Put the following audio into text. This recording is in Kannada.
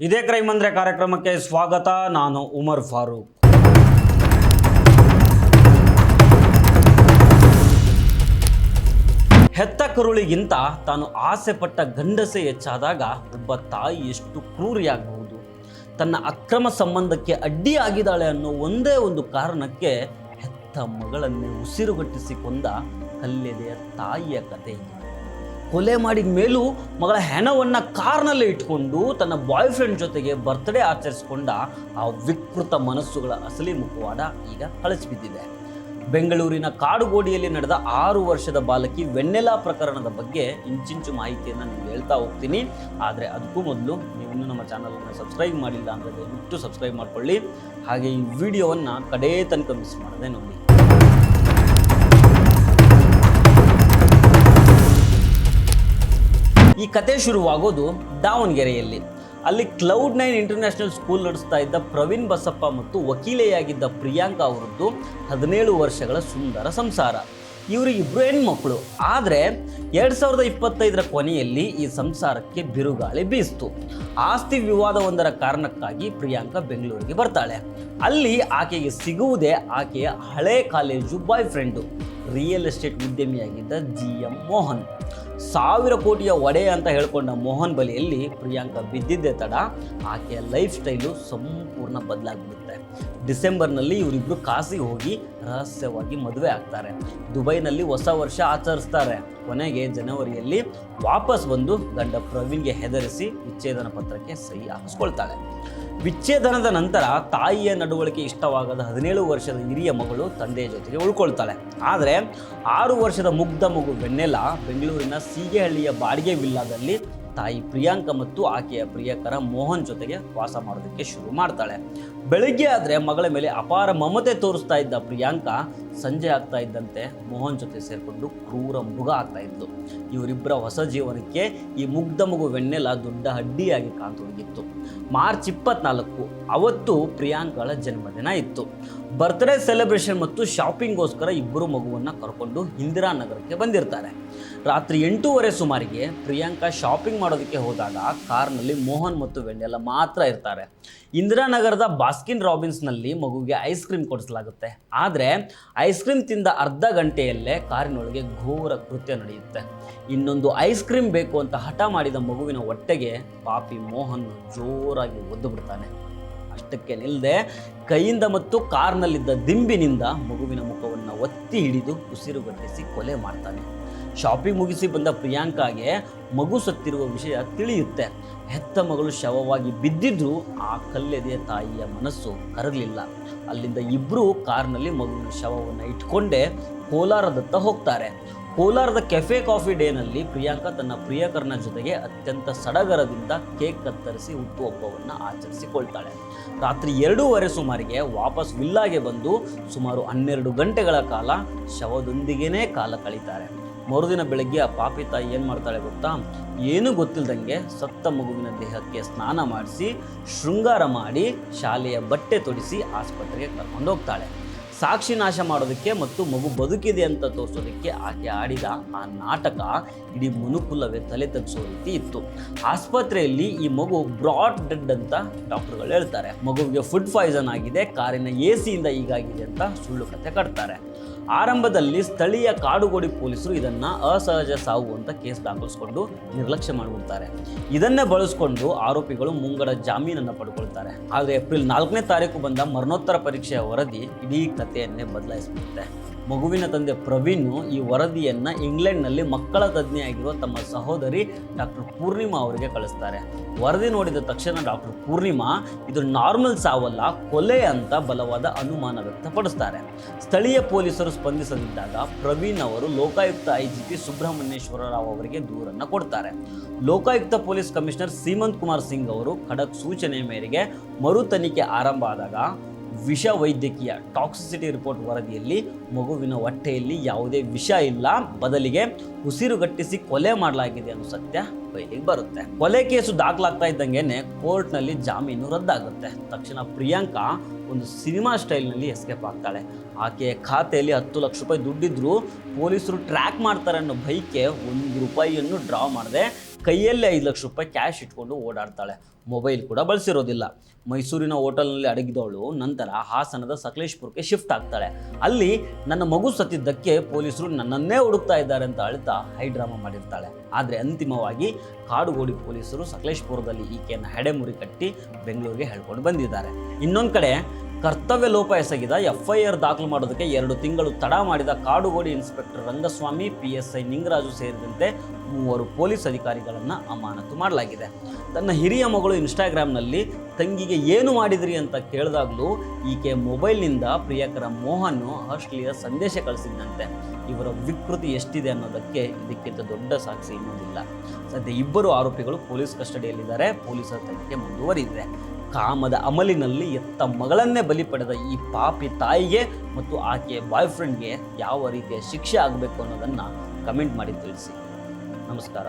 ಇದೇ ಕ್ರೈಮ್ ಅಂದ್ರೆ ಕಾರ್ಯಕ್ರಮಕ್ಕೆ ಸ್ವಾಗತ. ನಾನು ಉಮರ್ ಫಾರೂಕ್. ಹೆತ್ತ ಕರುಳಿಗಿಂತ ತಾನು ಆಸೆ ಪಟ್ಟ ಗಂಡಸೆ ಹೆಚ್ಚಾದಾಗ ಒಬ್ಬ ತಾಯಿ ಎಷ್ಟು ಕ್ರೂರಿಯಾಗಬಹುದು. ತನ್ನ ಅಕ್ರಮ ಸಂಬಂಧಕ್ಕೆ ಅಡ್ಡಿಯಾಗಿದ್ದಾಳೆ ಅನ್ನೋ ಒಂದೇ ಒಂದು ಕಾರಣಕ್ಕೆ ಹೆತ್ತ ಮಗಳನ್ನೇ ಉಸಿರುಗಟ್ಟಿಸಿ ಕೊಂದ ಕಲ್ಲೆದೆಯ ತಾಯಿಯ ಕಥೆ ಇದು. ಕೊಲೆ ಮಾಡಿದ ಮೇಲೂ ಮಗಳ ಹೆಣವನ್ನು ಕಾರ್ನಲ್ಲೇ ಇಟ್ಕೊಂಡು ತನ್ನ ಬಾಯ್ ಫ್ರೆಂಡ್ ಜೊತೆಗೆ ಬರ್ತ್ಡೇ ಆಚರಿಸಿಕೊಂಡ ಆ ವಿಕೃತ ಮನಸ್ಸುಗಳ ಅಸಲಿ ಮುಖವಾಡ ಈಗ ಕಳಿಸಿಬಿದ್ದಿದೆ. ಬೆಂಗಳೂರಿನ ಕಾಡುಗೋಡಿಯಲ್ಲಿ ನಡೆದ 6 ವರ್ಷದ ಬಾಲಕಿ ವೆನ್ನೆಲಾ ಪ್ರಕರಣದ ಬಗ್ಗೆ ಇಂಚಿಂಚು ಮಾಹಿತಿಯನ್ನು ನಿಮ್ಗೆ ಹೇಳ್ತಾ ಹೋಗ್ತೀನಿ. ಆದರೆ ಅದಕ್ಕೂ ಮೊದಲು ನೀವು ಇನ್ನೂ ನಮ್ಮ ಚಾನಲನ್ನು ಸಬ್ಸ್ಕ್ರೈಬ್ ಮಾಡಿಲ್ಲ ಅಂದರೆ ದಯವಿಟ್ಟು ಸಬ್ಸ್ಕ್ರೈಬ್ ಮಾಡ್ಕೊಳ್ಳಿ. ಹಾಗೆ ಈ ವಿಡಿಯೋವನ್ನು ಕಡೇ ತನಕ ಮಿಸ್ ಮಾಡದೆ ನೋಡಿ. ಈ ಕತೆ ಶುರುವಾಗೋದು ದಾವಣಗೆರೆಯಲ್ಲಿ. ಅಲ್ಲಿ ಕ್ಲೌಡ್9 ಇಂಟರ್ನ್ಯಾಷನಲ್ ಸ್ಕೂಲ್ ನಡೆಸ್ತಾ ಇದ್ದ ಪ್ರವೀಣ್ ಬಸಪ್ಪ ಮತ್ತು ವಕೀಲೆಯಾಗಿದ್ದ ಪ್ರಿಯಾಂಕಾ ಅವರದ್ದು 17 ವರ್ಷಗಳ ಸುಂದರ ಸಂಸಾರ. ಇವರಿಗಿಬ್ಬರು ಹೆಣ್ಮಕ್ಳು. ಆದರೆ 2025ರ ಕೊನೆಯಲ್ಲಿ ಈ ಸಂಸಾರಕ್ಕೆ ಬಿರುಗಾಳಿ ಬೀಸ್ತು. ಆಸ್ತಿ ವಿವಾದವೊಂದರ ಕಾರಣಕ್ಕಾಗಿ ಪ್ರಿಯಾಂಕಾ ಬೆಂಗಳೂರಿಗೆ ಬರ್ತಾಳೆ. ಅಲ್ಲಿ ಆಕೆಗೆ ಸಿಗುವುದೇ ಆಕೆಯ ಹಳೆ college boyfriend, real estate ಉದ್ಯಮಿಯಾಗಿದ್ದ GM ಮೋಹನ್. 1000 ಕೋಟಿಯ ಒಡೆಯ ಅಂತ ಹೇಳ್ಕೊಂಡ ಮೋಹನ್ ಬಲಿಯಲ್ಲಿ ಪ್ರಿಯಾಂಕಾ ಬಿದ್ದಿದ್ದೇ ತಡ ಆಕೆಯ ಲೈಫ್ ಸ್ಟೈಲು ಸಂಪೂರ್ಣ ಬದಲಾಗ್ಬಿಡುತ್ತೆ. ಡಿಸೆಂಬರ್ನಲ್ಲಿ ಇವರಿಬ್ಬರು ಕಾಸಿಗೆ ಹೋಗಿ ರಹಸ್ಯವಾಗಿ ಮದುವೆ ಆಗ್ತಾರೆ. ದುಬೈನಲ್ಲಿ ಹೊಸ ವರ್ಷ ಆಚರಿಸ್ತಾರೆ. ಕೊನೆಗೆ ಜನವರಿಯಲ್ಲಿ ವಾಪಸ್ ಬಂದು ಗಂಡ ಪ್ರವೀಣ್ಗೆ ಹೆದರಿಸಿ ವಿಚ್ಛೇದನ ಪತ್ರಕ್ಕೆ ಸಹಿ ಹಾಕಿಸ್ಕೊಳ್ತಾಳೆ. ವಿಚ್ಛೇದನದ ನಂತರ ತಾಯಿಯ ನಡವಳಿಕೆ ಇಷ್ಟವಾಗದ 17 ವರ್ಷದ ಹಿರಿಯ ಮಗಳು ತಂದೆಯ ಜೊತೆಗೆ ಉಳ್ಕೊಳ್ತಾಳೆ. ಆದರೆ 6 ವರ್ಷದ ಮುಗ್ಧ ಮಗು ವೆನ್ನೆಲಾ ಬೆಂಗಳೂರಿನ ಸೀಗೆಹಳ್ಳಿಯ ಬಾಡಿಗೆ ವಿಲ್ಲಾದಲ್ಲಿ ತಾಯಿ ಪ್ರಿಯಾಂಕಾ ಮತ್ತು ಆಕೆಯ ಪ್ರಿಯಕರ ಮೋಹನ್ ಜೊತೆಗೆ ವಾಸ ಮಾಡೋದಕ್ಕೆ ಶುರು ಮಾಡ್ತಾಳೆ. ಬೆಳಗ್ಗೆ ಆದರೆ ಮಗಳ ಮೇಲೆ ಅಪಾರ ಮಮತೆ ತೋರಿಸ್ತಾ ಇದ್ದ ಪ್ರಿಯಾಂಕಾ ಸಂಜೆ ಆಗ್ತಾ ಇದ್ದಂತೆ ಮೋಹನ್ ಜೊತೆ ಸೇರಿಕೊಂಡು ಕ್ರೂರ ಮೃಗ ಆಗ್ತಾ ಇದ್ಲು. ಇವರಿಬ್ಬರ ಹೊಸ ಜೀವನಕ್ಕೆ ಈ ಮುಗ್ಧ ಮಗು ವೆನ್ನೆಲಾ ದೊಡ್ಡ ಅಡ್ಡಿಯಾಗಿ ಕಾಣ್ತೊಡಗಿತ್ತು. ಮಾರ್ಚ್ 24 ಅವತ್ತು ಪ್ರಿಯಾಂಕಾಳ ಜನ್ಮದಿನ ಇತ್ತು. ಬರ್ತ್ಡೇ ಸೆಲೆಬ್ರೇಷನ್ ಮತ್ತು ಶಾಪಿಂಗ್ಗೋಸ್ಕರ ಇಬ್ಬರು ಮಗುವನ್ನು ಕರ್ಕೊಂಡು ಇಂದಿರಾನಗರಕ್ಕೆ ಬಂದಿರ್ತಾರೆ. ರಾತ್ರಿ 8:30 ಸುಮಾರಿಗೆ ಪ್ರಿಯಾಂಕಾ ಶಾಪಿಂಗ್ ಮಾಡೋದಕ್ಕೆ ಹೋದಾಗ ಕಾರ್ನಲ್ಲಿ ಮೋಹನ್ ಮತ್ತು ವೆನ್ನೆಲಾ ಮಾತ್ರ ಇರ್ತಾರೆ. ಇಂದಿರಾನಗರದ ಬಾಸ್ಕಿನ್ ರಾಬಿನ್ಸ್ನಲ್ಲಿ ಮಗುವಿಗೆ ಐಸ್ ಕ್ರೀಮ್ ಕೊಡಿಸಲಾಗುತ್ತೆ. ಆದರೆ ಐಸ್ ಕ್ರೀಮ್ ತಿಂದ ಅರ್ಧ ಗಂಟೆಯಲ್ಲೇ ಕಾರಿನೊಳಗೆ ಘೋರ ಕೃತ್ಯ ನಡೆಯುತ್ತೆ. ಇನ್ನೊಂದು ಐಸ್ ಕ್ರೀಮ್ ಬೇಕು ಅಂತ ಹಠ ಮಾಡಿದ ಮಗುವಿನ ಹೊಟ್ಟೆಗೆ ಪಾಪಿ ಮೋಹನ್ ಜೋರಾಗಿ ಒದ್ದು ಬಿಡ್ತಾನೆ. ಅಷ್ಟಕ್ಕೆ ನಿಲ್ಲದೆ ಕೈಯಿಂದ ಮತ್ತು ಕಾರ್ನಲ್ಲಿದ್ದ ದಿಂಬಿನಿಂದ ಮಗುವಿನ ಮುಖವನ್ನು ಒತ್ತಿ ಹಿಡಿದು ಉಸಿರುಗಟ್ಟಿಸಿ ಕೊಲೆ ಮಾಡ್ತಾನೆ. ಶಾಪಿಂಗ್ ಮುಗಿಸಿ ಬಂದ ಪ್ರಿಯಾಂಕಾಗೆ ಮಗು ಸತ್ತಿರುವ ವಿಷಯ ತಿಳಿಯುತ್ತೆ. ಹೆತ್ತ ಮಗಳು ಶವವಾಗಿ ಬಿದ್ದಿದ್ರೂ ಆ ಕಲ್ಲೆದೆಯ ತಾಯಿಯ ಮನಸ್ಸು ಕರಗಲಿಲ್ಲ. ಅಲ್ಲಿಂದ ಇಬ್ಬರು ಕಾರ್ನಲ್ಲಿ ಮಗುವಿನ ಶವವನ್ನು ಇಟ್ಕೊಂಡೇ ಕೋಲಾರದತ್ತ ಹೋಗ್ತಾರೆ. ಕೋಲಾರದ ಕೆಫೆ ಕಾಫಿ ಡೇನಲ್ಲಿ ಪ್ರಿಯಾಂಕಾ ತನ್ನ ಪ್ರಿಯಕರನ ಜೊತೆಗೆ ಅತ್ಯಂತ ಸಡಗರದಿಂದ ಕೇಕ್ ಕತ್ತರಿಸಿ ಹುಟ್ಟುಹಬ್ಬವನ್ನು ಆಚರಿಸಿಕೊಳ್ತಾಳೆ. ರಾತ್ರಿ 2:30 ಸುಮಾರಿಗೆ ವಾಪಸ್ ವಿಲ್ಲಾಗೆ ಬಂದು ಸುಮಾರು 12 ಗಂಟೆಗಳ ಕಾಲ ಶವದೊಂದಿಗೇ ಕಾಲ ಕಳೀತಾರೆ. ಮರುದಿನ ಬೆಳಗ್ಗೆ ಆ ಪಾಪಿ ತಾಯಿ ಏನು ಮಾಡ್ತಾಳೆ ಗೊತ್ತಾ? ಏನೂ ಗೊತ್ತಿಲ್ಲದಂಗೆ ಸತ್ತ ಮಗುವಿನ ದೇಹಕ್ಕೆ ಸ್ನಾನ ಮಾಡಿಸಿ ಶೃಂಗಾರ ಮಾಡಿ ಶಾಲೆಯ ಬಟ್ಟೆ ತೊಡಿಸಿ ಆಸ್ಪತ್ರೆಗೆ ಕರ್ಕೊಂಡು ಹೋಗ್ತಾಳೆ. ಸಾಕ್ಷಿ ನಾಶ ಮಾಡೋದಕ್ಕೆ ಮತ್ತು ಮಗು ಬದುಕಿದೆ ಅಂತ ತೋರಿಸೋದಕ್ಕೆ ಆಕೆ ಆಡಿದ ಆ ನಾಟಕ ಇಡೀ ಮನುಕುಲವೇ ತಲೆ ತಗ್ಗಿಸೋ ರೀತಿ ಇತ್ತು. ಆಸ್ಪತ್ರೆಯಲ್ಲಿ ಈ ಮಗು ಬ್ರಾಡ್ ಡೆಡ್ ಅಂತ ಡಾಕ್ಟರ್ಗಳು ಹೇಳ್ತಾರೆ. ಮಗುವಿಗೆ ಫುಡ್ ಪಾಯ್ಸನ್ ಆಗಿದೆ, ಕಾರಿನ AC-ಯಿಂದ ಹೀಗಾಗಿದೆ ಅಂತ ಸುಳ್ಳು ಕತೆ ಕಟ್ತಾರೆ. ಆರಂಭದಲ್ಲಿ ಸ್ಥಳೀಯ ಕಾಡುಗೋಡಿ ಪೊಲೀಸರು ಇದನ್ನು ಅಸಹಜ ಸಾವು ಅಂತ ಕೇಸ್ ದಾಖಲಿಸ್ಕೊಂಡು ನಿರ್ಲಕ್ಷ್ಯ ಮಾಡಿಬಿಡ್ತಾರೆ. ಇದನ್ನೇ ಬಳಸ್ಕೊಂಡು ಆರೋಪಿಗಳು ಮುಂಗಡ ಜಾಮೀನನ್ನು ಪಡ್ಕೊಳ್ತಾರೆ. ಆದರೆ ಏಪ್ರಿಲ್ 4ನೇ ತಾರೀಕು ಬಂದ ಮರಣೋತ್ತರ ಪರೀಕ್ಷೆಯ ವರದಿ ಇಡೀ ಕಥೆಯನ್ನೇ ಬದಲಾಯಿಸಿಬಿಡುತ್ತೆ. ಮಗುವಿನ ತಂದೆ ಪ್ರವೀಣ್ ಈ ವರದಿಯನ್ನು ಇಂಗ್ಲೆಂಡ್ನಲ್ಲಿ ಮಕ್ಕಳ ತಜ್ಞೆಯಾಗಿರುವ ತಮ್ಮ ಸಹೋದರಿ ಡಾಕ್ಟರ್ ಪೂರ್ಣಿಮಾ ಅವರಿಗೆ ಕಳಿಸ್ತಾರೆ. ವರದಿ ನೋಡಿದ ತಕ್ಷಣ ಡಾಕ್ಟರ್ ಪೂರ್ಣಿಮಾ ಇದು ನಾರ್ಮಲ್ ಸಾವಲ್ಲ, ಕೊಲೆ ಅಂತ ಬಲವಾದ ಅನುಮಾನ ವ್ಯಕ್ತಪಡಿಸ್ತಾರೆ. ಸ್ಥಳೀಯ ಪೊಲೀಸರು ಸ್ಪಂದಿಸದಿದ್ದಾಗ ಪ್ರವೀಣ್ ಅವರು ಲೋಕಾಯುಕ್ತ IGP ಸುಬ್ರಹ್ಮಣ್ಯೇಶ್ವರ ರಾವ್ ಅವರಿಗೆ ದೂರನ್ನು ಕೊಡ್ತಾರೆ. ಲೋಕಾಯುಕ್ತ ಪೊಲೀಸ್ ಕಮಿಷನರ್ ಸೀಮಂತ್ ಕುಮಾರ್ ಸಿಂಗ್ ಅವರು ಖಡಕ್ ಸೂಚನೆಯ ಮೇರೆಗೆ ಮರು ತನಿಖೆ ಆರಂಭ ಆದಾಗ ವಿಷ ವೈದ್ಯಕೀಯ ಟಾಕ್ಸಿಸಿಟಿ ರಿಪೋರ್ಟ್ ವರದಿಯಲ್ಲಿ ಮಗುವಿನ ಹೊಟ್ಟೆಯಲ್ಲಿ ಯಾವುದೇ ವಿಷ ಇಲ್ಲ, ಬದಲಿಗೆ ಉಸಿರುಗಟ್ಟಿಸಿ ಕೊಲೆ ಮಾಡಲಾಗಿದೆ ಅನ್ನೋ ಸತ್ಯ ಬಯಲಿಗೆ ಬರುತ್ತೆ. ಕೊಲೆ ಕೇಸು ದಾಖಲಾಗ್ತಾ ಇದ್ದಂಗೆನೆ ಕೋರ್ಟ್ನಲ್ಲಿ ಜಾಮೀನು ರದ್ದಾಗುತ್ತೆ. ತಕ್ಷಣ ಪ್ರಿಯಾಂಕಾ ಒಂದು ಸಿನಿಮಾ ಸ್ಟೈಲ್ನಲ್ಲಿ ಎಸ್ಕೇಪ್ ಆಗ್ತಾಳೆ. ಆಕೆಯ ಖಾತೆಯಲ್ಲಿ 10 ಲಕ್ಷ ರೂಪಾಯಿ ದುಡ್ಡಿದ್ರು ಪೊಲೀಸರು ಟ್ರ್ಯಾಕ್ ಮಾಡ್ತಾರೆ ಅನ್ನೋ ಭಯಕ್ಕೆ 1 ರೂಪಾಯಿಯನ್ನು ಡ್ರಾ ಮಾಡದೆ ಕೈಯಲ್ಲೇ 5 ಲಕ್ಷ ರೂಪಾಯಿ ಕ್ಯಾಶ್ ಇಟ್ಕೊಂಡು ಓಡಾಡ್ತಾಳೆ. ಮೊಬೈಲ್ ಕೂಡ ಬಳಸಿರೋದಿಲ್ಲ. ಮೈಸೂರಿನ ಹೋಟೆಲ್ನಲ್ಲಿ ಅಡಗಿದವಳು ನಂತರ ಹಾಸನದ ಸಕಲೇಶ್ಪುರಕ್ಕೆ ಶಿಫ್ಟ್ ಆಗ್ತಾಳೆ. ಅಲ್ಲಿ ನನ್ನ ಮಗು ಸತ್ತಿದ್ದಕ್ಕೆ ಪೊಲೀಸರು ನನ್ನನ್ನೇ ಹುಡುಕ್ತಾ ಇದ್ದಾರೆ ಅಂತ ಅಳ್ತಾ ಹೈಡ್ರಾಮಾ ಮಾಡಿರ್ತಾಳೆ. ಆದರೆ ಅಂತಿಮವಾಗಿ ಕಾಡುಗೋಡಿ ಪೊಲೀಸರು ಸಕಲೇಶ್ಪುರದಲ್ಲಿ ಈಕೆಯನ್ನು ಹೆಡೆಮುರಿ ಕಟ್ಟಿ ಬೆಂಗಳೂರಿಗೆ ಹೇಳ್ಕೊಂಡು ಬಂದಿದ್ದಾರೆ. ಇನ್ನೊಂದು ಕಡೆ ಕರ್ತವ್ಯ ಲೋಪ ಎಸಗಿದ FIR ದಾಖಲು ಮಾಡೋದಕ್ಕೆ 2 ತಿಂಗಳು ತಡ ಮಾಡಿದ ಕಾಡುಗೋಡಿ ಇನ್ಸ್ಪೆಕ್ಟರ್ ರಂಗಸ್ವಾಮಿ, PSI ನಿಂಗರಾಜು ಸೇರಿದಂತೆ 3 ಪೊಲೀಸ್ ಅಧಿಕಾರಿಗಳನ್ನು ಅಮಾನತು ಮಾಡಲಾಗಿದೆ. ತನ್ನ ಹಿರಿಯ ಮಗಳು ಇನ್ಸ್ಟಾಗ್ರಾಮ್ನಲ್ಲಿ ತಂಗಿಗೆ ಏನು ಮಾಡಿದ್ರಿ ಅಂತ ಕೇಳಿದಾಗಲೂ ಈಕೆ ಮೊಬೈಲ್ನಿಂದ ಪ್ರಿಯಕರ ಮೋಹನ್ ಅಶ್ಲೀಲ ಸಂದೇಶ ಕಳಿಸಿದ್ದಂತೆ. ಇವರ ವಿಕೃತಿ ಎಷ್ಟಿದೆ ಅನ್ನೋದಕ್ಕೆ ಇದಕ್ಕಿಂತ ದೊಡ್ಡ ಸಾಕ್ಷಿ ಇನ್ನೊಂದಿಲ್ಲ. ಸದ್ಯ ಇಬ್ಬರು ಆರೋಪಿಗಳು ಪೊಲೀಸ್ ಕಸ್ಟಡಿಯಲ್ಲಿದ್ದಾರೆ. ಪೊಲೀಸರ ತನಿಖೆ ಮುಂದುವರಿದಿದೆ. ಕಾಮದ ಅಮಲಿನಲ್ಲಿ ಎತ್ತ ಮಗಳನ್ನೇ ಬಲಿ ಪಡೆದ ಈ ಪಾಪಿ ತಾಯಿಗೆ ಮತ್ತು ಆಕೆಯ ಬಾಯ್ ಫ್ರೆಂಡ್ಗೆ ಯಾವ ರೀತಿಯ ಶಿಕ್ಷೆ ಆಗಬೇಕು ಅನ್ನೋದನ್ನು ಕಮೆಂಟ್ ಮಾಡಿ ತಿಳಿಸಿ. ನಮಸ್ಕಾರ.